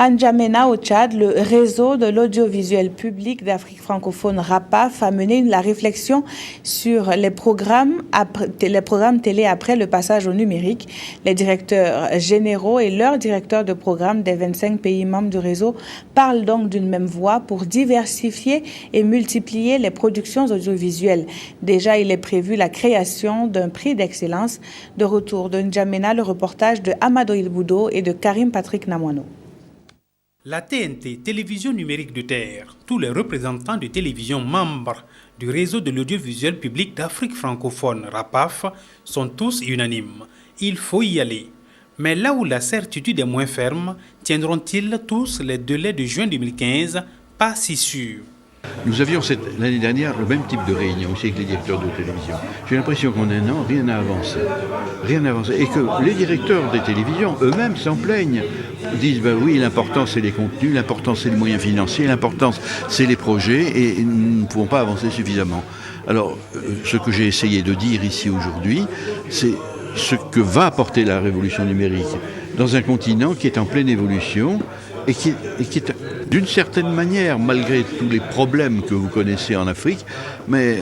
À N'Djamena, au Tchad, le réseau de l'audiovisuel public d'Afrique francophone RAPAF a mené la réflexion sur les programmes télé après le passage au numérique. Les directeurs généraux et leurs directeurs de programme des 25 pays membres du réseau parlent donc d'une même voix pour diversifier et multiplier les productions audiovisuelles. Déjà, il est prévu la création d'un prix d'excellence. De retour de N'Djamena, le reportage de Amado Ilboudo et de Karim Patrick Namwano. La TNT, Télévision numérique de terre, tous les représentants de télévision membres du réseau de l'audiovisuel public d'Afrique francophone, RAPAF, sont tous unanimes. Il faut y aller. Mais là où la certitude est moins ferme, tiendront-ils tous les délais de juin 2015? Pas si sûr. Nous avions l'année dernière le même type de réunion aussi avec les directeurs de télévision. J'ai l'impression qu'en un an, rien n'a avancé. Rien n'a avancé. Et que les directeurs des télévisions eux-mêmes s'en plaignent. Ils disent, ben oui, l'important c'est les contenus, l'important c'est les moyens financiers, l'important c'est les projets et nous ne pouvons pas avancer suffisamment. Alors, ce que j'ai essayé de dire ici aujourd'hui, c'est ce que va apporter la révolution numérique dans un continent qui est en pleine évolution et qui est d'une certaine manière, malgré tous les problèmes que vous connaissez en Afrique, mais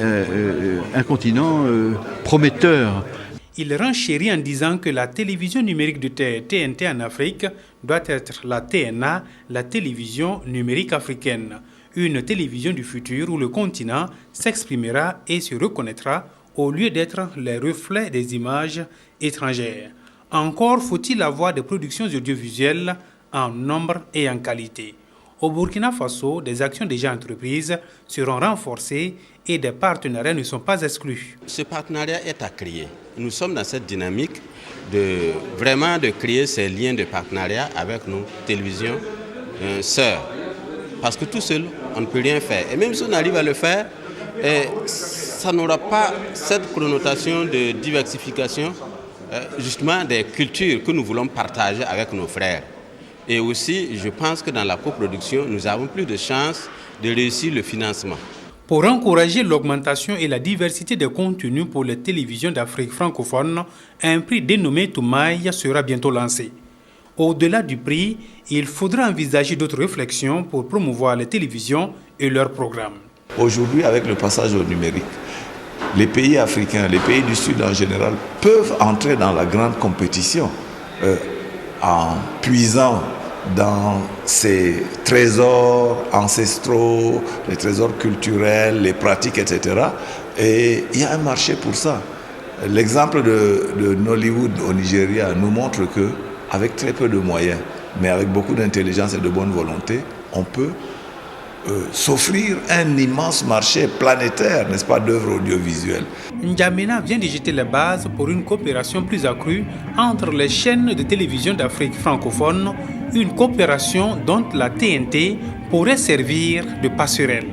un continent prometteur. Il renchérit en disant que la télévision numérique de terre TNT en Afrique doit être la TNA, la télévision numérique africaine, une télévision du futur où le continent s'exprimera et se reconnaîtra au lieu d'être les reflets des images étrangères. Encore faut-il avoir des productions audiovisuelles en nombre et en qualité. Au Burkina Faso, des actions déjà entreprises seront renforcées et des partenariats ne sont pas exclus. Ce partenariat est à créer. Nous sommes dans cette dynamique de créer ces liens de partenariat avec nos télévisions sœurs. Parce que tout seul, on ne peut rien faire. Et même si on arrive à le faire, ça n'aura pas cette connotation de diversification justement des cultures que nous voulons partager avec nos frères. Et aussi, je pense que dans la coproduction, nous avons plus de chances de réussir le financement. Pour encourager l'augmentation et la diversité des contenus pour les télévisions d'Afrique francophone, un prix dénommé Toumaï sera bientôt lancé. Au-delà du prix, il faudra envisager d'autres réflexions pour promouvoir les télévisions et leurs programmes. Aujourd'hui, avec le passage au numérique, les pays africains, les pays du Sud en général, peuvent entrer dans la grande compétition en puisant dans ces trésors ancestraux, les trésors culturels, les pratiques, etc. Et il y a un marché pour ça. L'exemple de Nollywood au Nigeria nous montre qu'avec très peu de moyens, mais avec beaucoup d'intelligence et de bonne volonté, on peut s'offrir un immense marché planétaire, n'est-ce pas, d'œuvres audiovisuelles. N'Djamena vient de jeter les bases pour une coopération plus accrue entre les chaînes de télévision d'Afrique francophone, une coopération dont la TNT pourrait servir de passerelle.